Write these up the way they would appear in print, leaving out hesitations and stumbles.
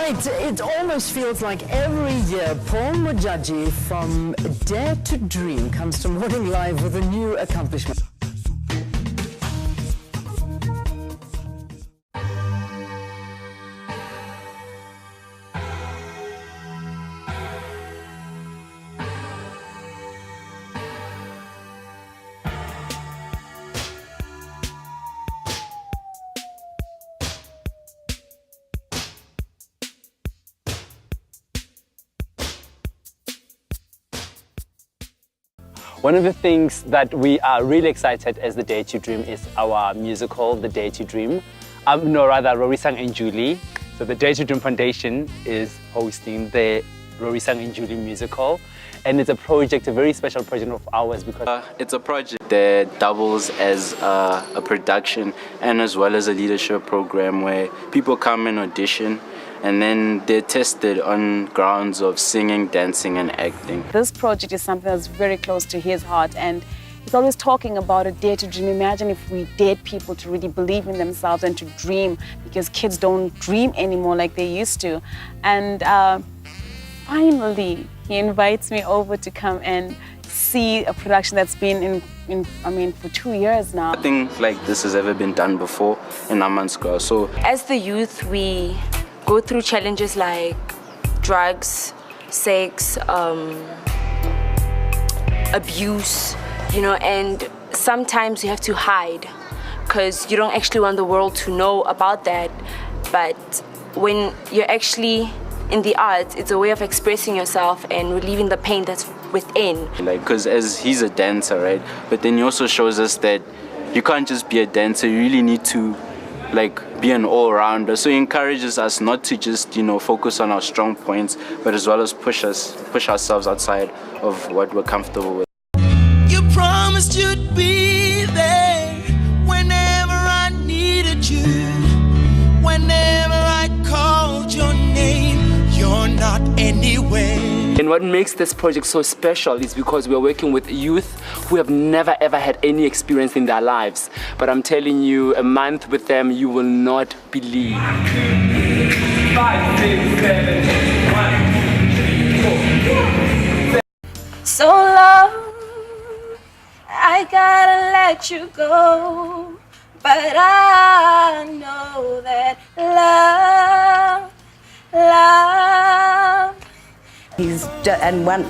Right, it almost feels like every year Paul Mojaji from Dare to Dream comes to Morning Live with a new accomplishment. One of the things that we are really excited as the Dare to Dream is our musical, The Dare to Dream. Rorisang Julie. So the Dare to Dream Foundation is hosting the Rorisang Julie Musical. And it's a project, a very special project of ours because it's a project that doubles as a production and as well as a leadership program where people come and audition and then they're tested on grounds of singing, dancing and acting. This project is something that's very close to his heart, and he's always talking about a dare to dream. Imagine if we dared people to really believe in themselves and to dream, because kids don't dream anymore like they used to. And finally, he invites me over to come and see a production that's been for 2 years now. Nothing like this has ever been done before in Amanskwa. So as the youth, we go through challenges like drugs, sex, abuse, and sometimes you have to hide because you don't actually want the world to know about that. But when you're actually in the arts, it's a way of expressing yourself and relieving the pain that's within. Because as he's a dancer, right? But then he also shows us that you can't just be a dancer, you really need to be an all-rounder. So he encourages us not to just, focus on our strong points, but as well as push ourselves outside of what we're comfortable with. You promised you'd be there whenever I needed you. Whenever I called your name, you're not anywhere. And what makes this project so special is because we're working with youth who have never ever had any experience in their lives. But I'm telling you, a month with them, you will not believe. 1, 2, 3, 4, 5, 6, 7, 1, 2, 3, 4. So long, I gotta let you go, but I know that love. He's and won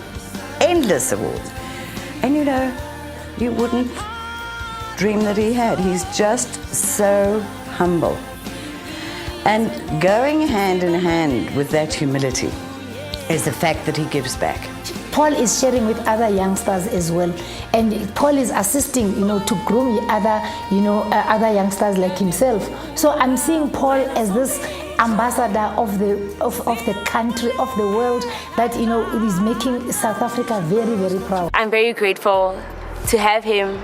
endless awards. And you wouldn't dream that he had. He's just so humble. And going hand in hand with that humility is the fact that he gives back. Paul is sharing with other youngsters as well, and Paul is assisting, to groom other youngsters like himself. So I'm seeing Paul as this ambassador of the country, of the world, that is making South Africa very, very proud. I'm very grateful to have him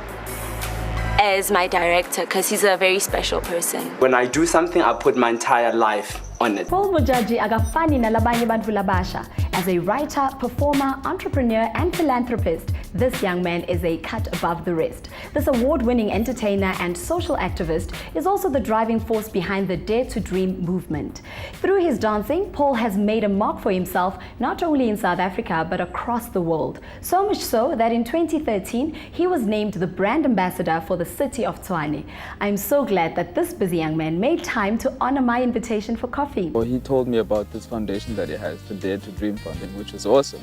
as my director because he's a very special person. When I do something, I put my entire life on it. Paul Mojaji agafani na labanye bantu labasha. As a writer, performer, entrepreneur and philanthropist, this young man is a cut above the rest. This award-winning entertainer and social activist is also the driving force behind the Dare to Dream movement. Through his dancing, Paul has made a mark for himself not only in South Africa but across the world. So much so that in 2013, he was named the brand ambassador for the city of Tshwane. I'm so glad that this busy young man made time to honor my invitation for coffee. Well, he told me about this foundation that he has, the Dare to Dream Foundation, which is awesome.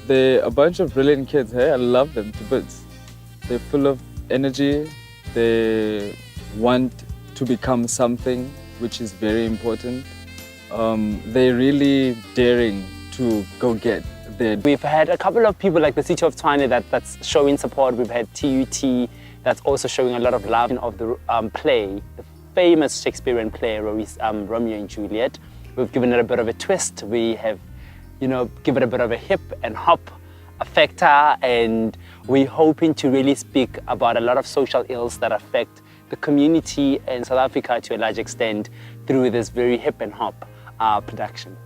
They're a bunch of brilliant kids, hey? I love them to bits. They're full of energy. They want to become something, which is very important. They're really daring to go get there. We've had a couple of people like the City of Tshwane that's showing support. We've had TUT that's also showing a lot of love of the play, the famous Shakespearean play, Romeo and Juliet. We've given it a bit of a twist. We have, given it a bit of a hip and hop factor, and we're hoping to really speak about a lot of social ills that affect the community in South Africa to a large extent through this very hip and hop production.